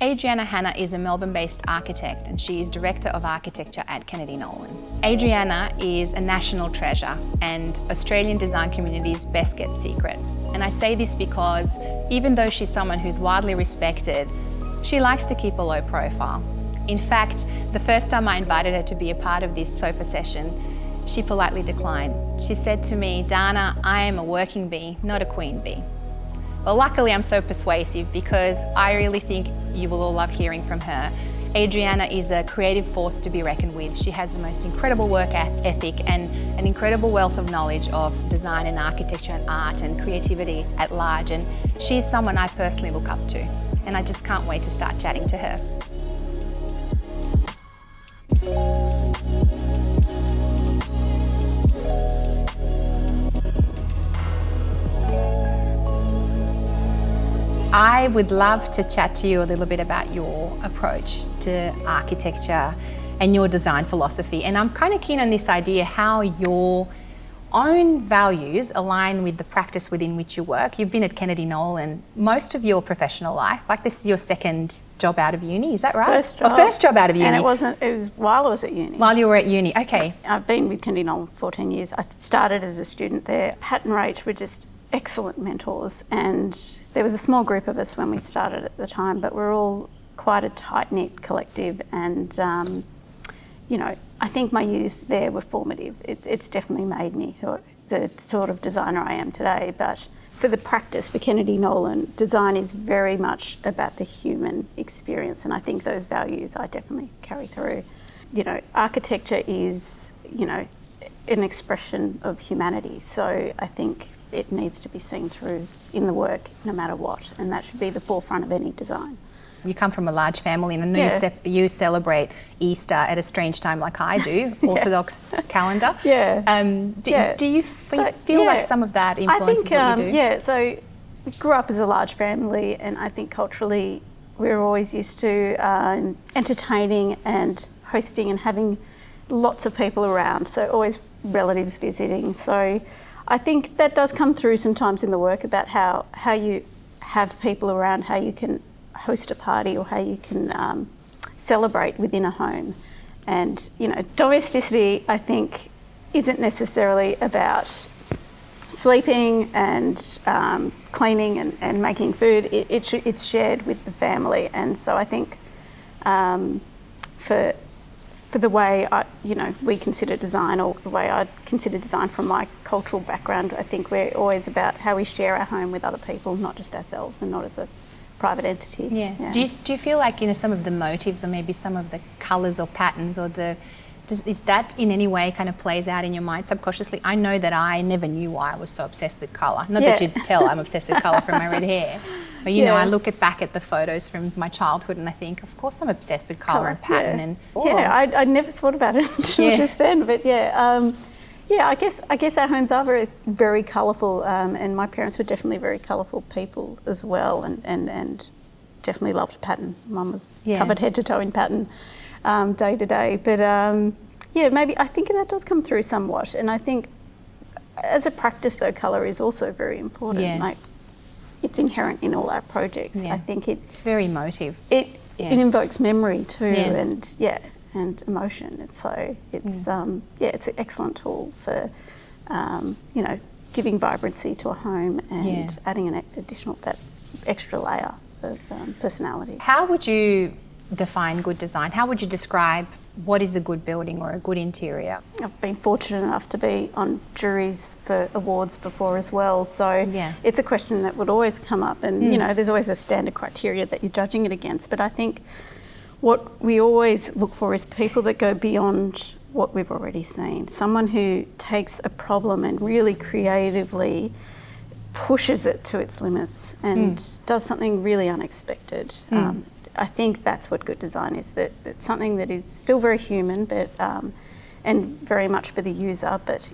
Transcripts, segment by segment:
Adriana Hanna is a Melbourne-based architect and she is Director of Architecture at Kennedy Nolan. Adriana is a national treasure and Australian design community's best kept secret. And I say this because even though she's someone who's widely respected, she likes to keep a low profile. In fact, the first time I invited her to be a part of this sofa session, she politely declined. She said to me, "Dana, I am a working bee, not a queen bee." Well, luckily I'm so persuasive because I really think you will all love hearing from her. Adriana is a creative force to be reckoned with. She has the most incredible work ethic and an incredible wealth of knowledge of design and architecture and art and creativity at large. And she's someone I personally look up to. And I just can't wait to start chatting to her. I would love to chat to you a little bit about your approach to architecture and your design philosophy. And I'm kind of keen on this idea how your own values align with the practice within which you work. You've been at Kennedy Nolan most of your professional life. Like, this is your second job out of uni, is that right? First job out of uni. And it was while I was at uni. While you were at uni, okay. I've been with Kennedy Nolan for 14 years. I started as a student there. Pat and Rach were just excellent mentors, and there was a small group of us when we started at the time, but we're all quite a tight-knit collective, and you know, I think my years there were formative. It's definitely made me the sort of designer I am today. But for the practice, for Kennedy Nolan, design is very much about the human experience, and I think those values I definitely carry through. You know, architecture is, you know, an expression of humanity, so I think it needs to be seen through in the work no matter what, and that should be the forefront of any design. You come from a large family, and I know you celebrate Easter at a strange time like I do, Orthodox calendar. Do you feel like some of that influences what you do? Yeah, so we grew up as a large family, and I think culturally we were always used to entertaining and hosting and having lots of people around, so always relatives visiting. So I think that does come through sometimes in the work about how you have people around, how you can host a party or how you can celebrate within a home. And, you know, domesticity, I think, isn't necessarily about sleeping and cleaning and making food. It's shared with the family. And so I think for the way we consider design, or the way I consider design from my cultural background, I think we're always about how we share our home with other people, not just ourselves, and not as a private entity. Yeah. Do you feel like, you know, some of the motives or maybe some of the colours or patterns or is that in any way kind of plays out in your mind subconsciously? I know that I never knew why I was so obsessed with colour. Not that you'd tell I'm obsessed with colour from my red hair. But, you know, I look back at the photos from my childhood and I think, of course I'm obsessed with colour and pattern. And I never thought about it until just then. But I guess our homes are very, very colourful, and my parents were definitely very colourful people as well, and definitely loved pattern. Mum was covered head to toe in pattern day to day. But maybe I think that does come through somewhat. And I think as a practice, though, colour is also very important. Yeah. Like, it's inherent in all our projects. I think it's very emotive. It invokes memory too, and emotion. And so it's it's an excellent tool for giving vibrancy to a home and adding an additional, that extra layer of personality. How would you define good design? How would you describe what is a good building or a good interior? I've been fortunate enough to be on juries for awards before as well, so it's a question that would always come up, and you know, there's always a standard criteria that you're judging it against, but I think what we always look for is people that go beyond what we've already seen. Someone who takes a problem and really creatively pushes it to its limits and does something really unexpected. I think that's what good design is, that something that is still very human, but and very much for the user, but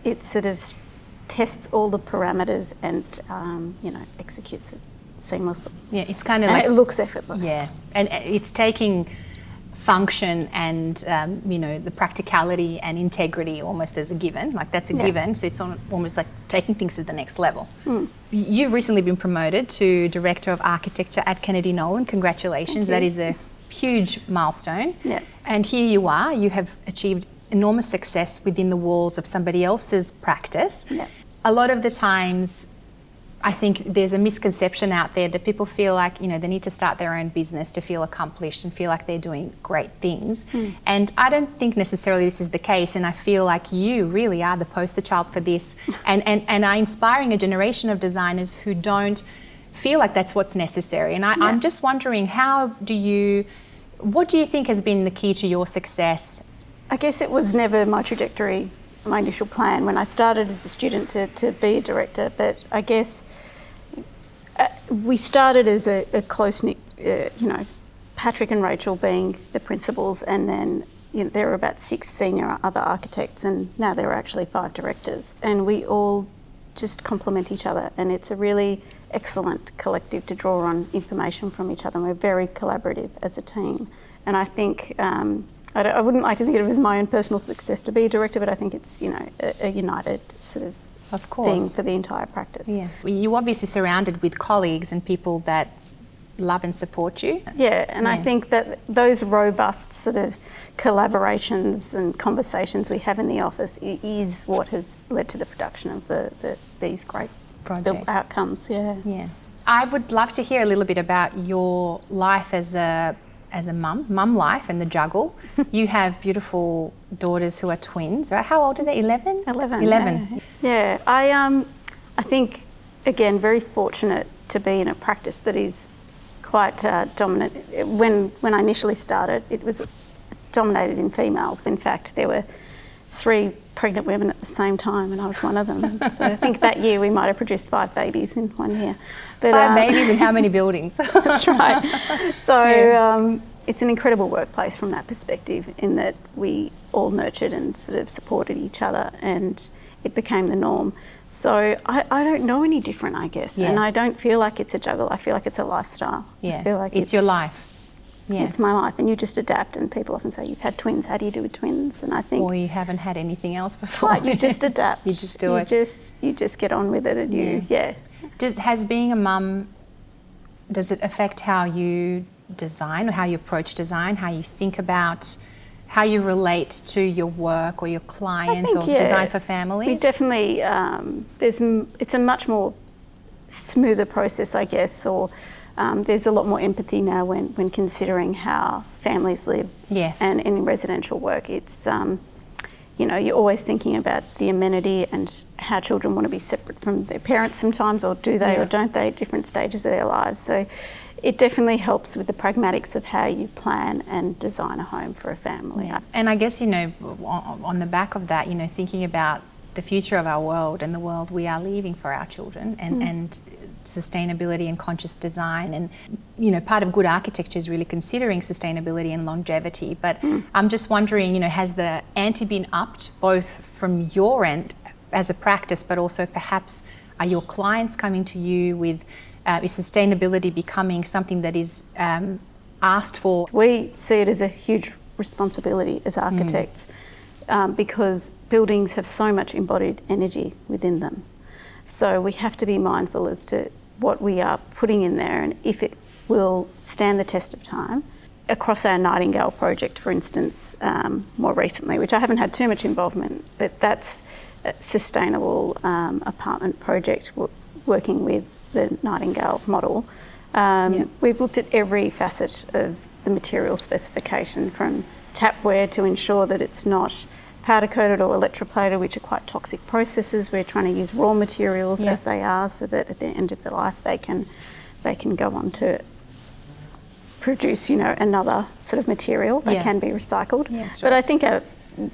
it sort of tests all the parameters and executes it seamlessly. Yeah, it's kind of like, it looks effortless. Yeah, and it's taking function and the practicality and integrity almost as a given, like that's a given, so it's almost like taking things to the next level. You've recently been promoted to Director of Architecture at Kennedy Nolan. Congratulations. That is a huge milestone. And here you are, you have achieved enormous success within the walls of somebody else's practice. A lot of the times I think there's a misconception out there that people feel like, they need to start their own business to feel accomplished and feel like they're doing great things. And I don't think necessarily this is the case, and I feel like you really are the poster child for this and are inspiring a generation of designers who don't feel like that's what's necessary. And I'm just wondering, what do you think has been the key to your success? I guess it was never my trajectory, my initial plan when I started as a student to be a director, but I guess we started as a close-knit, Patrick and Rachel being the principals, and then there were about 6 senior other architects, and now there are actually 5 directors, and we all just complement each other, and it's a really excellent collective to draw on information from each other, and we're very collaborative as a team. And I think I wouldn't like to think of it as my own personal success to be a director, but I think it's a united sort of thing for the entire practice. Yeah, you're obviously surrounded with colleagues and people that love and support you. Yeah, and I think that those robust sort of collaborations and conversations we have in the office is what has led to the production of these great built outcomes. Yeah. I would love to hear a little bit about your life as a mum life and the juggle. You have beautiful daughters who are twins, right? How old are they? 11? 11. Yeah. I think, again, very fortunate to be in a practice that is quite dominant. When I initially started, it was dominated in females. In fact, there were 3 pregnant women at the same time, and I was one of them. So I think that year we might have produced 5 babies in one year. But, 5 babies in how many buildings? That's right. So it's an incredible workplace from that perspective, in that we all nurtured and sort of supported each other, and it became the norm. So I don't know any different, I guess, and I don't feel like it's a juggle. I feel like it's a lifestyle. Yeah, I feel like it's your life. Yeah. It's my life, and you just adapt. And people often say, "You've had twins. How do you do with twins?" And I think, or you haven't had anything else before. Right, you just adapt. You just do it. You just get on with it, and Has being a mum, does it affect how you design, or how you approach design, how you think about, how you relate to your work or your clients, or design for families? We definitely it's a much more smoother process, I guess, or. There's a lot more empathy now when considering how families live. Yes. And in residential work, it's, you're always thinking about the amenity and how children want to be separate from their parents sometimes, or do they or don't they at different stages of their lives. So it definitely helps with the pragmatics of how you plan and design a home for a family. Yeah. And I guess, on the back of that, thinking about the future of our world and the world we are leaving for our children, and sustainability and conscious design, and part of good architecture is really considering sustainability and longevity. But I'm just wondering, has the ante been upped both from your end as a practice, but also perhaps are your clients coming to you with is sustainability becoming something that is asked for? We see it as a huge responsibility as architects. Because buildings have so much embodied energy within them. So we have to be mindful as to what we are putting in there and if it will stand the test of time. Across our Nightingale project, for instance, more recently, which I haven't had too much involvement, but that's a sustainable apartment project working with the Nightingale model. We've looked at every facet of the material specification, from tapware to ensure that it's not powder coated or electroplated, which are quite toxic processes. We're trying to use raw materials as they are, so that at the end of their life they can go on to produce another sort of material that can be recycled. But I think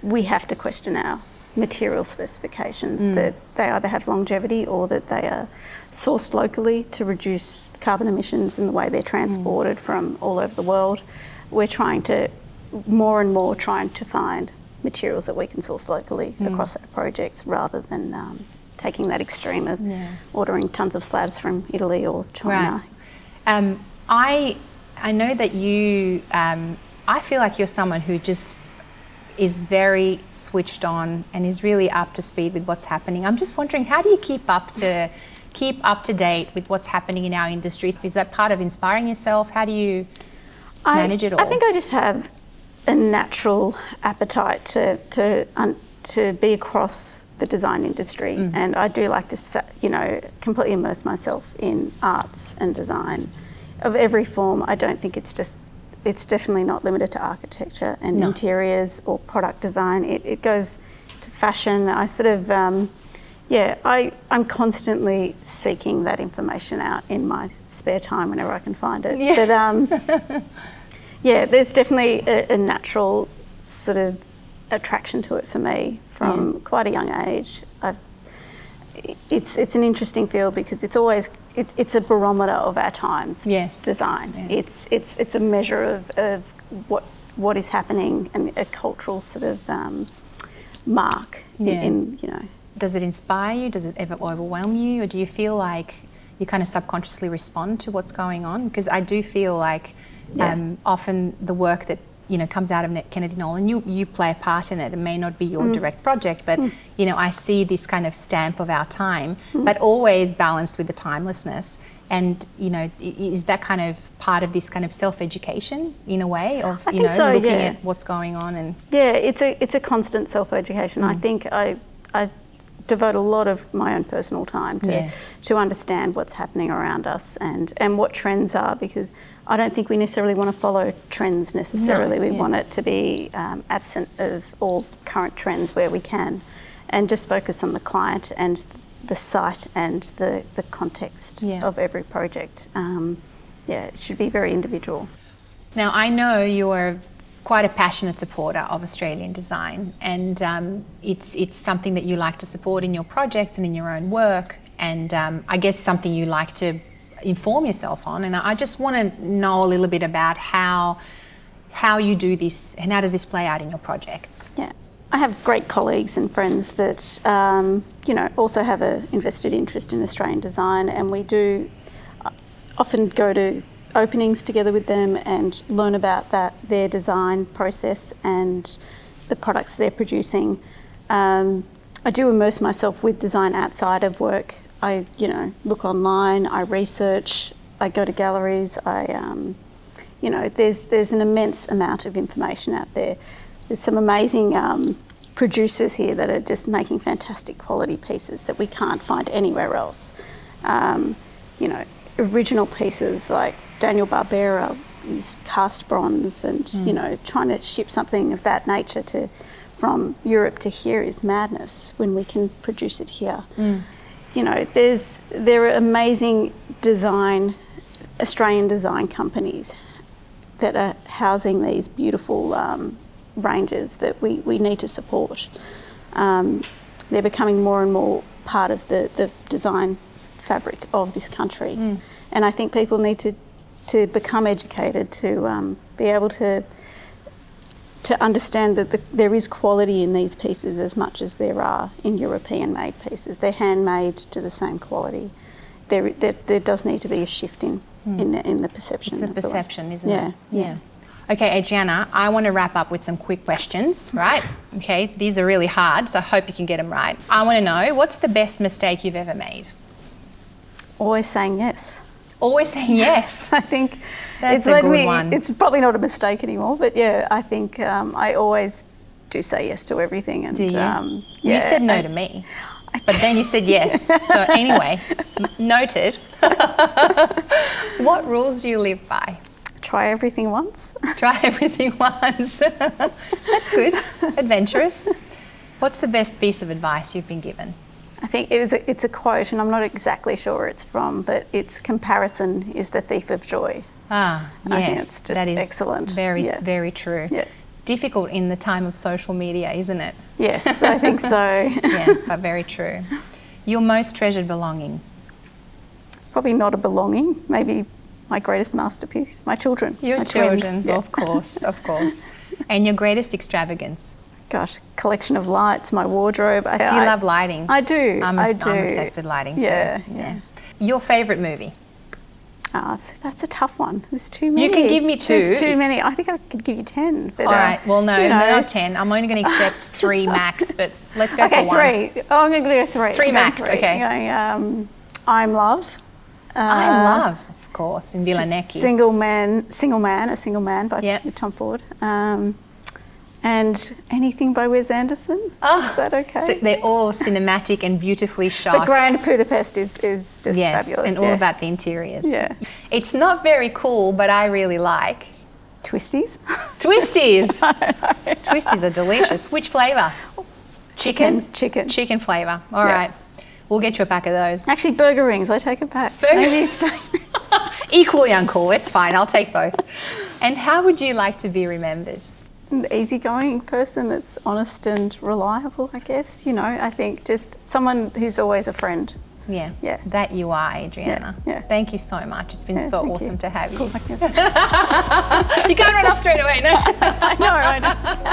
we have to question our material specifications, that they either have longevity or that they are sourced locally to reduce carbon emissions in the way they're transported from all over the world. We're trying to more and more trying to find materials that we can source locally across our projects, rather than taking that extreme of ordering tons of slabs from Italy or China. Right. I know that you I feel like you're someone who just is very switched on and is really up to speed with what's happening. I'm just wondering, how do you keep up to date with what's happening in our industry? Is that part of inspiring yourself? How do you manage it all? I think I just have a natural appetite to be across the design industry, and I do like to, completely immerse myself in arts and design of every form. I don't think it's definitely not limited to architecture and interiors or product design. It goes to fashion. I sort of, I'm constantly seeking that information out in my spare time whenever I can find it. Yeah. But there's definitely a natural sort of attraction to it for me from quite a young age. It's an interesting field because it's a barometer of our times. Yes. Design. Yeah. It's a measure of what is happening and a cultural sort of mark. In Does it inspire you? Does it ever overwhelm you, or do you feel like you kind of subconsciously respond to what's going on? Because I do feel like often the work that comes out of Kennedy Nolan, you play a part in it. It may not be your direct project, but I see this kind of stamp of our time, but always balanced with the timelessness. And is that kind of part of this kind of self-education in a way of looking at what's going on? And it's a constant self-education. I think I devote a lot of my own personal time to understand what's happening around us and what trends are, because I don't think we necessarily want to follow trends necessarily. We want it to be absent of all current trends where we can, and just focus on the client and the site and the context of every project. It should be very individual. Now, I know you're quite a passionate supporter of Australian design, and it's something that you like to support in your projects and in your own work, and I guess something you like to inform yourself on. And I just want to know a little bit about how you do this and how does this play out in your projects. Yeah, I have great colleagues and friends that also have a invested interest in Australian design, and we do often go to openings together with them and learn about their design process and the products they're producing. I do immerse myself with design outside of work. I look online, I research, I go to galleries. There's an immense amount of information out there. There's some amazing producers here that are just making fantastic quality pieces that we can't find anywhere else. Original pieces like Daniel Barbera is cast bronze, and trying to ship something of that nature from Europe to here is madness when we can produce it here. There are amazing Australian design companies that are housing these beautiful ranges that we need to support. They're becoming more and more part of the design fabric of this country. And I think people need to become educated to be able to understand that there is quality in these pieces as much as there are in European-made pieces. They're handmade to the same quality. There does need to be a shift in the perception. It's the perception, isn't it? Yeah. Okay, Adriana, I want to wrap up with some quick questions, right? Okay, these are really hard, so I hope you can get them right. I want to know, what's the best mistake you've ever made? Always saying yes. Always saying yes. I think that's a good one. It's probably not a mistake anymore, but I think I always do say yes to everything. And, do you? You said no to me, but then you said yes. So anyway, noted. What rules do you live by? Try everything once. Try everything once. That's good. Adventurous. What's the best piece of advice you've been given? I think it's a quote, and I'm not exactly sure where it's from, but it's "Comparison is the thief of joy." Ah, yes, I think it's just that is excellent. Very true. Yeah. Difficult in the time of social media, isn't it? Yes, I think so. Yeah, but very true. Your most treasured belonging? It's probably not a belonging. Maybe my greatest masterpiece, my children. Your my children, twins. of course, of course. And your greatest extravagance? Gosh, collection of lights, my wardrobe. Do you love lighting? I do. I'm obsessed with lighting too. Yeah. Your favourite movie? That's a tough one. There's too many. You can give me 2. There's too many. I think I could give you 10. But, All right. Well, no, you know. no, not 10. I'm only going to accept 3 max, but let's go for 1. 3. Oh, I'm going to do 3. 3 max, 3. okay. Going, I'm Love. I'm Love, of course, in Villaneki. Single Man by Yep. Tom Ford. And anything by Wes Anderson. Oh, is that okay? So they're all cinematic and beautifully shot. The Grand Budapest is just yes, fabulous. and all about the interiors. Yeah. It's not very cool, but I really like Twisties. Twisties. Twisties are delicious. Which flavour? Chicken? Chicken flavour. All right. We'll get you a pack of those. Actually, burger rings. I take it back. Equally uncool. It's fine. I'll take both. And how would you like to be remembered? An easygoing person that's honest and reliable, I guess. You know, I think just someone who's always a friend. Yeah. Yeah. That you are, Adriana. Yeah. Thank you so much. It's been so awesome to have you. Cool. You can't run off straight away, no? I know.